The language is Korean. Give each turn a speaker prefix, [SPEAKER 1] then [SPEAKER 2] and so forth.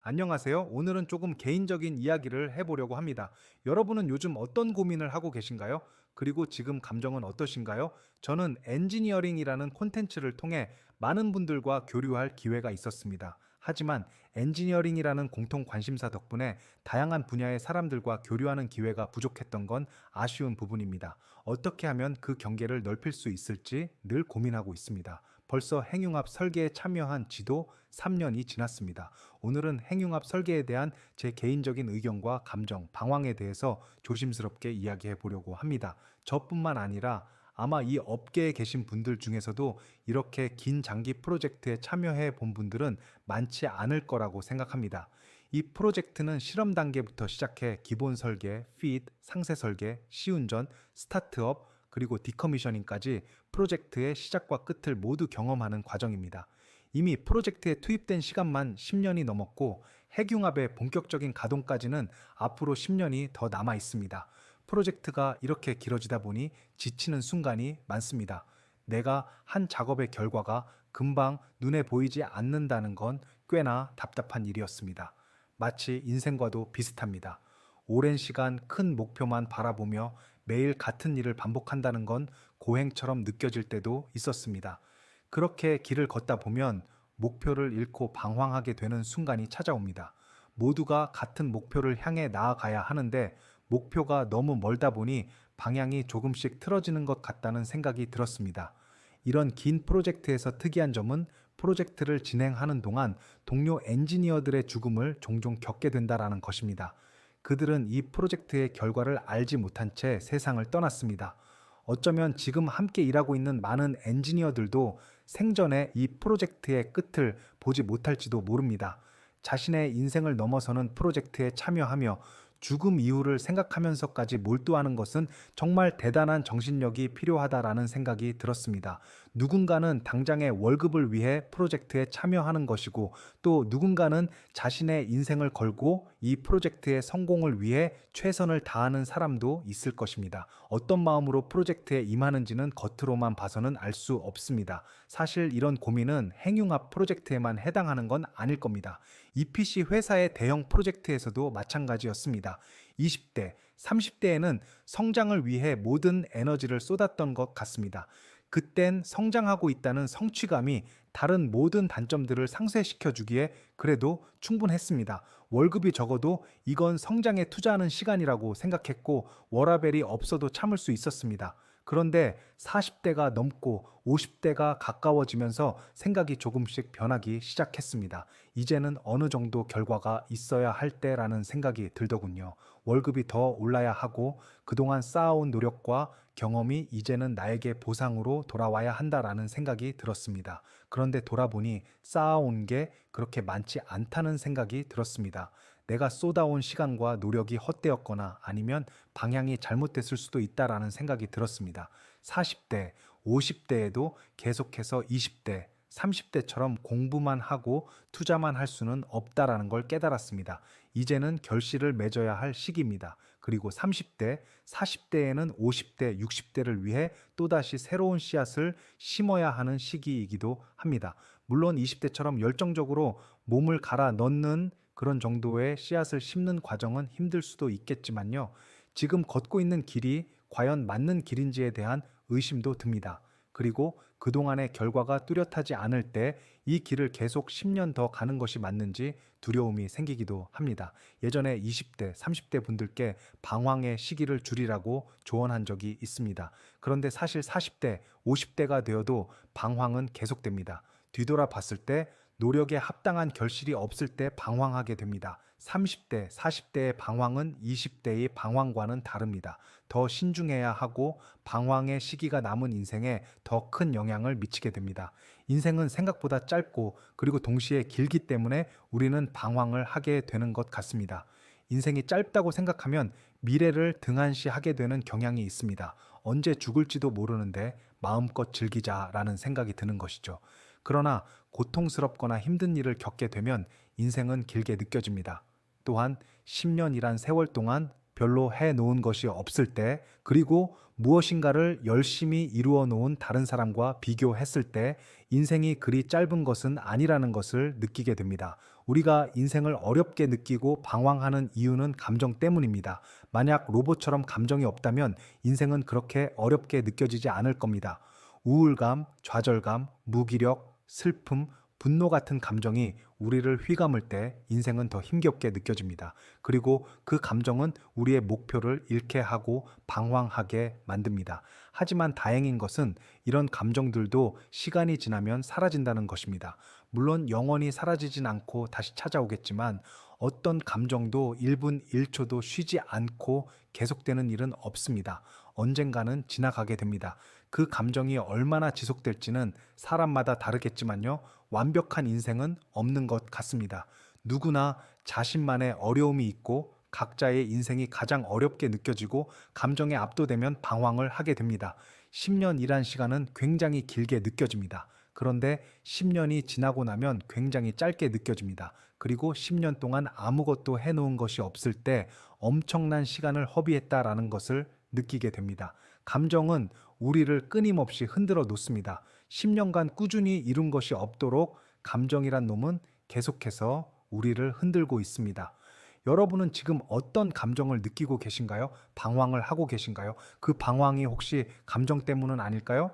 [SPEAKER 1] 안녕하세요. 오늘은 조금 개인적인 이야기를 해보려고 합니다. 여러분은 요즘 어떤 고민을 하고 계신가요? 그리고 지금 감정은 어떠신가요? 저는 엔지니어링이라는 콘텐츠를 통해 많은 분들과 교류할 기회가 있었습니다. 하지만 엔지니어링이라는 공통 관심사 덕분에 다양한 분야의 사람들과 교류하는 기회가 부족했던 건 아쉬운 부분입니다. 어떻게 하면 그 경계를 넓힐 수 있을지 늘 고민하고 있습니다. 벌써 행융합 설계에 참여한 지도 3년이 지났습니다. 오늘은 행융합 설계에 대한 제 개인적인 의견과 감정, 방황에 대해서 조심스럽게 이야기해 보려고 합니다. 저뿐만 아니라 아마 이 업계에 계신 분들 중에서도 이렇게 긴 장기 프로젝트에 참여해 본 분들은 많지 않을 거라고 생각합니다. 이 프로젝트는 실험 단계부터 시작해 기본 설계, 피드, 상세 설계, 시운전, 스타트업, 그리고 디커미셔닝까지 프로젝트의 시작과 끝을 모두 경험하는 과정입니다. 이미 프로젝트에 투입된 시간만 10년이 넘었고 핵융합의 본격적인 가동까지는 앞으로 10년이 더 남아 있습니다. 프로젝트가 이렇게 길어지다 보니 지치는 순간이 많습니다. 내가 한 작업의 결과가 금방 눈에 보이지 않는다는 건 꽤나 답답한 일이었습니다. 마치 인생과도 비슷합니다. 오랜 시간 큰 목표만 바라보며 매일 같은 일을 반복한다는 건 고행처럼 느껴질 때도 있었습니다. 그렇게 길을 걷다 보면 목표를 잃고 방황하게 되는 순간이 찾아옵니다. 모두가 같은 목표를 향해 나아가야 하는데 목표가 너무 멀다 보니 방향이 조금씩 틀어지는 것 같다는 생각이 들었습니다. 이런 긴 프로젝트에서 특이한 점은 프로젝트를 진행하는 동안 동료 엔지니어들의 죽음을 종종 겪게 된다는 것입니다. 그들은 이 프로젝트의 결과를 알지 못한 채 세상을 떠났습니다. 어쩌면 지금 함께 일하고 있는 많은 엔지니어들도 생전에 이 프로젝트의 끝을 보지 못할지도 모릅니다. 자신의 인생을 넘어서는 프로젝트에 참여하며 죽음 이후를 생각하면서까지 몰두하는 것은 정말 대단한 정신력이 필요하다라는 생각이 들었습니다. 누군가는 당장의 월급을 위해 프로젝트에 참여하는 것이고 또 누군가는 자신의 인생을 걸고 이 프로젝트의 성공을 위해 최선을 다하는 사람도 있을 것입니다. 어떤 마음으로 프로젝트에 임하는지는 겉으로만 봐서는 알 수 없습니다. 사실 이런 고민은 행융합 프로젝트에만 해당하는 건 아닐 겁니다. EPC 회사의 대형 프로젝트에서도 마찬가지였습니다. 20대, 30대에는 성장을 위해 모든 에너지를 쏟았던 것 같습니다. 그땐 성장하고 있다는 성취감이 다른 모든 단점들을 상쇄시켜 주기에 그래도 충분했습니다. 월급이 적어도 이건 성장에 투자하는 시간이라고 생각했고 워라밸이 없어도 참을 수 있었습니다. 그런데 40대가 넘고 50대가 가까워지면서 생각이 조금씩 변하기 시작했습니다. 이제는 어느 정도 결과가 있어야 할 때라는 생각이 들더군요. 월급이 더 올라야 하고 그동안 쌓아온 노력과 경험이 이제는 나에게 보상으로 돌아와야 한다라는 생각이 들었습니다. 그런데 돌아보니 쌓아온 게 그렇게 많지 않다는 생각이 들었습니다. 내가 쏟아온 시간과 노력이 헛되었거나 아니면 방향이 잘못됐을 수도 있다라는 생각이 들었습니다. 40대, 50대에도 계속해서 20대, 30대처럼 공부만 하고 투자만 할 수는 없다라는 걸 깨달았습니다. 이제는 결실을 맺어야 할 시기입니다. 그리고 30대, 40대에는 50대, 60대를 위해 또다시 새로운 씨앗을 심어야 하는 시기이기도 합니다. 물론 20대처럼 열정적으로 몸을 갈아 넣는 그런 정도의 씨앗을 심는 과정은 힘들 수도 있겠지만요. 지금 걷고 있는 길이 과연 맞는 길인지에 대한 의심도 듭니다. 그리고 그동안의 결과가 뚜렷하지 않을 때 이 길을 계속 10년 더 가는 것이 맞는지 두려움이 생기기도 합니다. 예전에 20대, 30대 분들께 방황의 시기를 줄이라고 조언한 적이 있습니다. 그런데 사실 40대, 50대가 되어도 방황은 계속됩니다. 뒤돌아 봤을 때 노력에 합당한 결실이 없을 때 방황하게 됩니다. 30대, 40대의 방황은 20대의 방황과는 다릅니다. 더 신중해야 하고 방황의 시기가 남은 인생에 더 큰 영향을 미치게 됩니다. 인생은 생각보다 짧고 그리고 동시에 길기 때문에 우리는 방황을 하게 되는 것 같습니다. 인생이 짧다고 생각하면 미래를 등한시하게 되는 경향이 있습니다. 언제 죽을지도 모르는데 마음껏 즐기자라는 생각이 드는 것이죠. 그러나 고통스럽거나 힘든 일을 겪게 되면 인생은 길게 느껴집니다. 또한 10년이란 세월 동안 별로 해 놓은 것이 없을 때, 그리고 무엇인가를 열심히 이루어 놓은 다른 사람과 비교했을 때 인생이 그리 짧은 것은 아니라는 것을 느끼게 됩니다. 우리가 인생을 어렵게 느끼고 방황하는 이유는 감정 때문입니다. 만약 로봇처럼 감정이 없다면 인생은 그렇게 어렵게 느껴지지 않을 겁니다. 우울감, 좌절감, 무기력, 슬픔, 분노 같은 감정이 우리를 휘감을 때 인생은 더 힘겹게 느껴집니다. 그리고 그 감정은 우리의 목표를 잃게 하고 방황하게 만듭니다. 하지만 다행인 것은 이런 감정들도 시간이 지나면 사라진다는 것입니다. 물론 영원히 사라지진 않고 다시 찾아오겠지만 어떤 감정도 1분 1초도 쉬지 않고 계속되는 일은 없습니다. 언젠가는 지나가게 됩니다. 그 감정이 얼마나 지속될지는 사람마다 다르겠지만요. 완벽한 인생은 없는 것 같습니다. 누구나 자신만의 어려움이 있고 각자의 인생이 가장 어렵게 느껴지고 감정에 압도되면 방황을 하게 됩니다. 10년 일한 시간은 굉장히 길게 느껴집니다. 그런데 10년이 지나고 나면 굉장히 짧게 느껴집니다. 그리고 10년 동안 아무것도 해놓은 것이 없을 때 엄청난 시간을 허비했다라는 것을 느끼게 됩니다. 감정은 우리를 끊임없이 흔들어 놓습니다. 10년간 꾸준히 이룬 것이 없도록 감정이란 놈은 계속해서 우리를 흔들고 있습니다. 여러분은 지금 어떤 감정을 느끼고 계신가요? 방황을 하고 계신가요? 그 방황이 혹시 감정 때문은 아닐까요?